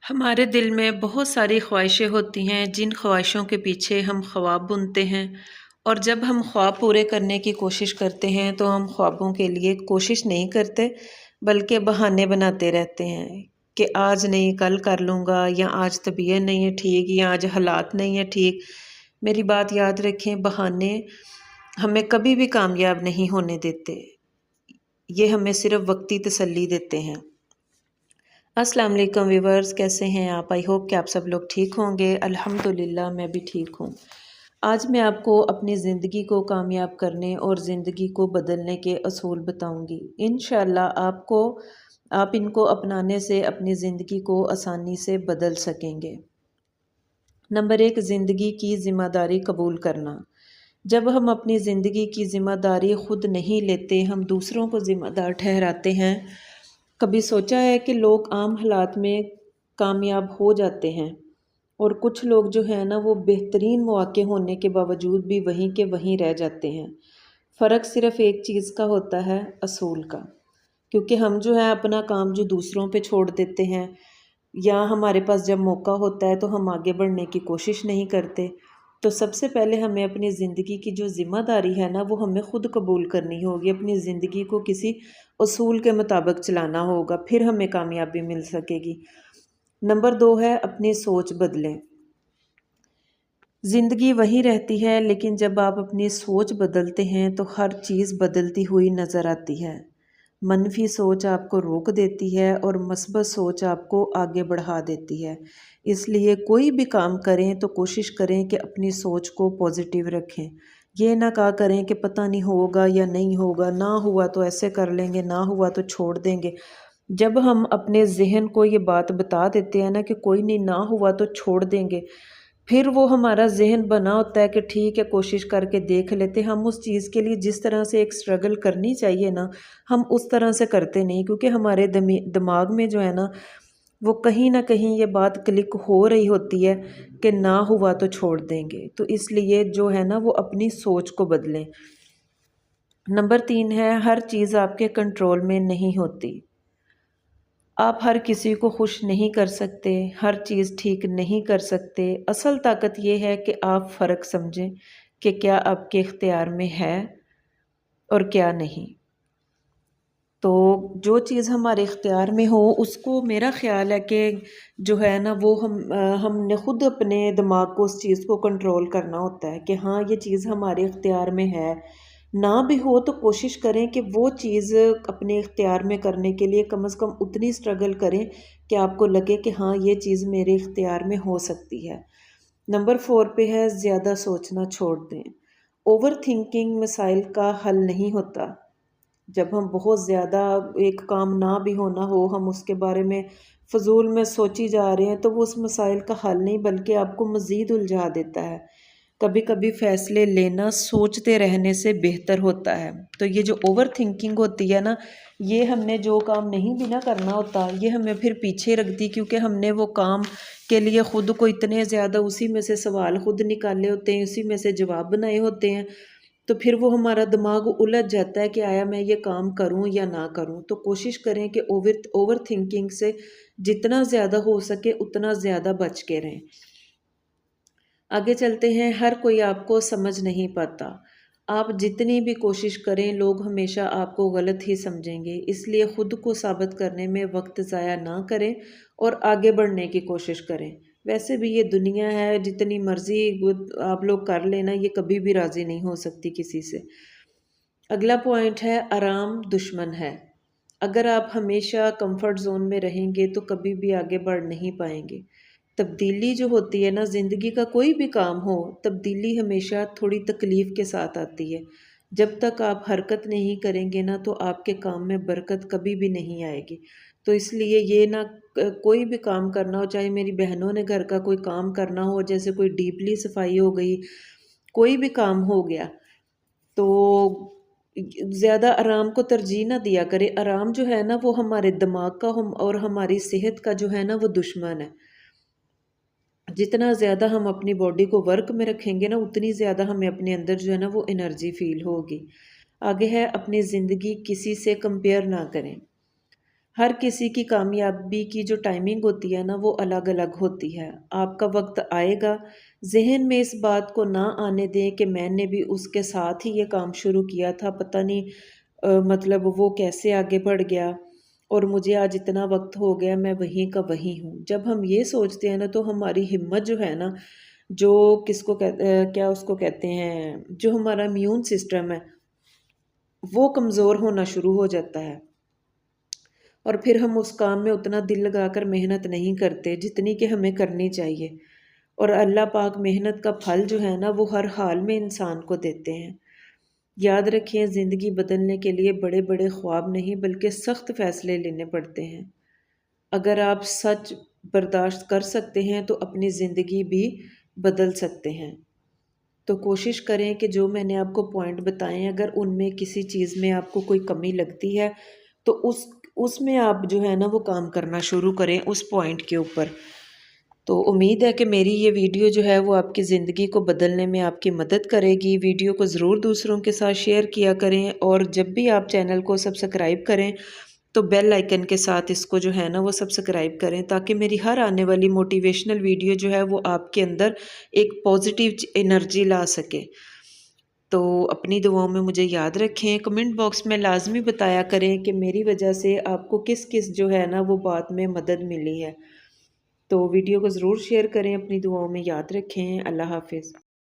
ہمارے دل میں بہت ساری خواہشیں ہوتی ہیں جن خواہشوں کے پیچھے ہم خواب بنتے ہیں، اور جب ہم خواب پورے کرنے کی کوشش کرتے ہیں تو ہم خوابوں کے لیے کوشش نہیں کرتے بلکہ بہانے بناتے رہتے ہیں کہ آج نہیں کل کر لوں گا، یا آج طبیعت نہیں ہے ٹھیک، یا آج حالات نہیں ہے ٹھیک۔ میری بات یاد رکھیں، بہانے ہمیں کبھی بھی کامیاب نہیں ہونے دیتے، یہ ہمیں صرف وقتی تسلی دیتے ہیں۔ السلام علیکم ویورز، کیسے ہیں آپ؟ آئی ہوپ کہ آپ سب لوگ ٹھیک ہوں گے۔ الحمدللہ میں بھی ٹھیک ہوں۔ آج میں آپ کو اپنی زندگی کو کامیاب کرنے اور زندگی کو بدلنے کے اصول بتاؤں گی۔ انشاءاللہ آپ ان کو اپنانے سے اپنی زندگی کو آسانی سے بدل سکیں گے۔ نمبر 1، زندگی کی ذمہ داری قبول کرنا۔ جب ہم اپنی زندگی کی ذمہ داری خود نہیں لیتے، ہم دوسروں کو ذمہ دار ٹھہراتے ہیں۔ کبھی سوچا ہے کہ لوگ عام حالات میں کامیاب ہو جاتے ہیں، اور کچھ لوگ جو ہیں نا وہ بہترین مواقع ہونے کے باوجود بھی وہیں کے وہیں رہ جاتے ہیں۔ فرق صرف ایک چیز کا ہوتا ہے، اصول کا۔ کیونکہ ہم جو ہے اپنا کام جو دوسروں پہ چھوڑ دیتے ہیں، یا ہمارے پاس جب موقع ہوتا ہے تو ہم آگے بڑھنے کی کوشش نہیں کرتے۔ تو سب سے پہلے ہمیں اپنی زندگی کی جو ذمہ داری ہے نا وہ ہمیں خود قبول کرنی ہوگی، اپنی زندگی کو کسی اصول کے مطابق چلانا ہوگا، پھر ہمیں کامیابی مل سکے گی۔ نمبر 2 ہے، اپنی سوچ بدلیں۔ زندگی وہی رہتی ہے، لیکن جب آپ اپنی سوچ بدلتے ہیں تو ہر چیز بدلتی ہوئی نظر آتی ہے۔ منفی سوچ آپ کو روک دیتی ہے اور مثبت سوچ آپ کو آگے بڑھا دیتی ہے۔ اس لیے کوئی بھی کام کریں تو کوشش کریں کہ اپنی سوچ کو پازیٹیو رکھیں۔ یہ نہ کہا کریں کہ پتہ نہیں ہوگا یا نہیں ہوگا، نہ ہوا تو ایسے کر لیں گے، نہ ہوا تو چھوڑ دیں گے۔ جب ہم اپنے ذہن کو یہ بات بتا دیتے ہیں نا کہ کوئی نہیں، نہ ہوا تو چھوڑ دیں گے، پھر وہ ہمارا ذہن بنا ہوتا ہے کہ ٹھیک ہے کوشش کر کے دیکھ لیتے۔ ہم اس چیز کے لیے جس طرح سے ایک سٹرگل کرنی چاہیے نا، ہم اس طرح سے کرتے نہیں، کیونکہ ہمارے دماغ میں جو ہے نا وہ کہیں نہ کہیں یہ بات کلک ہو رہی ہوتی ہے کہ نہ ہوا تو چھوڑ دیں گے۔ تو اس لیے جو ہے نا وہ اپنی سوچ کو بدلیں۔ نمبر 3 ہے، ہر چیز آپ کے کنٹرول میں نہیں ہوتی۔ آپ ہر کسی کو خوش نہیں کر سکتے، ہر چیز ٹھیک نہیں کر سکتے۔ اصل طاقت یہ ہے کہ آپ فرق سمجھیں کہ کیا آپ کے اختیار میں ہے اور کیا نہیں۔ تو جو چیز ہمارے اختیار میں ہو اس کو، میرا خیال ہے کہ جو ہے نا وہ ہم نے خود اپنے دماغ کو اس چیز کو کنٹرول کرنا ہوتا ہے کہ ہاں یہ چیز ہمارے اختیار میں ہے۔ نہ بھی ہو تو کوشش کریں کہ وہ چیز اپنے اختیار میں کرنے کے لیے کم از کم اتنی سٹرگل کریں کہ آپ کو لگے کہ ہاں یہ چیز میرے اختیار میں ہو سکتی ہے۔ نمبر 4 پہ ہے، زیادہ سوچنا چھوڑ دیں۔ اوور تھنکنگ مسائل کا حل نہیں ہوتا۔ جب ہم بہت زیادہ ایک کام نہ بھی ہونا ہو، ہم اس کے بارے میں فضول میں سوچی جا رہے ہیں تو وہ اس مسائل کا حل نہیں بلکہ آپ کو مزید الجھا دیتا ہے۔ کبھی کبھی فیصلے لینا سوچتے رہنے سے بہتر ہوتا ہے۔ تو یہ جو اوور تھنکنگ ہوتی ہے نا، یہ ہم نے جو کام نہیں بھی نہ کرنا ہوتا یہ ہمیں پھر پیچھے رکھ دی، کیونکہ ہم نے وہ کام کے لیے خود کو اتنے زیادہ اسی میں سے سوال خود نکالے ہوتے ہیں، اسی میں سے جواب بنائے ہوتے ہیں، تو پھر وہ ہمارا دماغ الجھ جاتا ہے کہ آیا میں یہ کام کروں یا نہ کروں۔ تو کوشش کریں کہ اوور تھنکنگ سے جتنا زیادہ ہو سکے اتنا زیادہ بچ کے رہیں۔ آگے چلتے ہیں، ہر کوئی آپ کو سمجھ نہیں پاتا۔ آپ جتنی بھی کوشش کریں لوگ ہمیشہ آپ کو غلط ہی سمجھیں گے، اس لیے خود کو ثابت کرنے میں وقت ضائع نہ کریں اور آگے بڑھنے کی کوشش کریں۔ ویسے بھی یہ دنیا ہے، جتنی مرضی آپ لوگ کر لینا، یہ کبھی بھی راضی نہیں ہو سکتی کسی سے۔ اگلا پوائنٹ ہے، آرام دشمن ہے۔ اگر آپ ہمیشہ کمفرٹ زون میں رہیں گے تو کبھی بھی آگے بڑھ نہیں پائیں گے۔ تبدیلی جو ہوتی ہے نا، زندگی کا کوئی بھی کام ہو، تبدیلی ہمیشہ تھوڑی تکلیف کے ساتھ آتی ہے۔ جب تک آپ حرکت نہیں کریں گے نا تو آپ کے کام میں برکت کبھی بھی نہیں آئے گی۔ تو اس لیے یہ نہ کوئی بھی کام کرنا ہو، چاہے میری بہنوں نے گھر کا کوئی کام کرنا ہو، جیسے کوئی ڈیپلی صفائی ہو گئی، کوئی بھی کام ہو گیا، تو زیادہ آرام کو ترجیح نہ دیا کرے۔ آرام جو ہے نا وہ ہمارے دماغ کا اور ہماری صحت کا جو ہے نا وہ دشمن ہے۔ جتنا زیادہ ہم اپنی باڈی کو ورک میں رکھیں گے نا اتنی زیادہ ہمیں اپنے اندر جو ہے نا وہ انرجی فیل ہوگی۔ آگے ہے، اپنی زندگی کسی سے کمپیئر نہ کریں۔ ہر کسی کی کامیابی کی جو ٹائمنگ ہوتی ہے نا وہ الگ الگ ہوتی ہے۔ آپ کا وقت آئے گا، ذہن میں اس بات کو نہ آنے دیں کہ میں نے بھی اس کے ساتھ ہی یہ کام شروع کیا تھا، پتہ نہیں مطلب وہ کیسے آگے بڑھ گیا اور مجھے آج اتنا وقت ہو گیا، میں وہیں کا وہیں ہوں۔ جب ہم یہ سوچتے ہیں نا تو ہماری ہمت جو ہے نا، جو کس کو کیا اس کو کہتے ہیں، جو ہمارا امیون سسٹم ہے وہ کمزور ہونا شروع ہو جاتا ہے، اور پھر ہم اس کام میں اتنا دل لگا کر محنت نہیں کرتے جتنی کہ ہمیں کرنی چاہیے۔ اور اللہ پاک محنت کا پھل جو ہے نا وہ ہر حال میں انسان کو دیتے ہیں۔ یاد رکھیں، زندگی بدلنے کے لیے بڑے بڑے خواب نہیں بلکہ سخت فیصلے لینے پڑتے ہیں۔ اگر آپ سچ برداشت کر سکتے ہیں تو اپنی زندگی بھی بدل سکتے ہیں۔ تو کوشش کریں کہ جو میں نے آپ کو پوائنٹ بتائے ہیں، اگر ان میں کسی چیز میں آپ کو کوئی کمی لگتی ہے تو اس میں آپ جو ہے نا وہ کام کرنا شروع کریں اس پوائنٹ کے اوپر۔ تو امید ہے کہ میری یہ ویڈیو جو ہے وہ آپ کی زندگی کو بدلنے میں آپ کی مدد کرے گی۔ ویڈیو کو ضرور دوسروں کے ساتھ شیئر کیا کریں، اور جب بھی آپ چینل کو سبسکرائب کریں تو بیل آئیکن کے ساتھ اس کو جو ہے نا وہ سبسکرائب کریں، تاکہ میری ہر آنے والی موٹیویشنل ویڈیو جو ہے وہ آپ کے اندر ایک پازیٹیو انرجی لا سکے۔ تو اپنی دعاؤں میں مجھے یاد رکھیں، کمنٹ باکس میں لازمی بتایا کریں کہ میری وجہ سے آپ کو کس کس جو ہے نا وہ بات میں مدد ملی ہے۔ تو ویڈیو کو ضرور شیئر کریں، اپنی دعاؤں میں یاد رکھیں۔ اللہ حافظ۔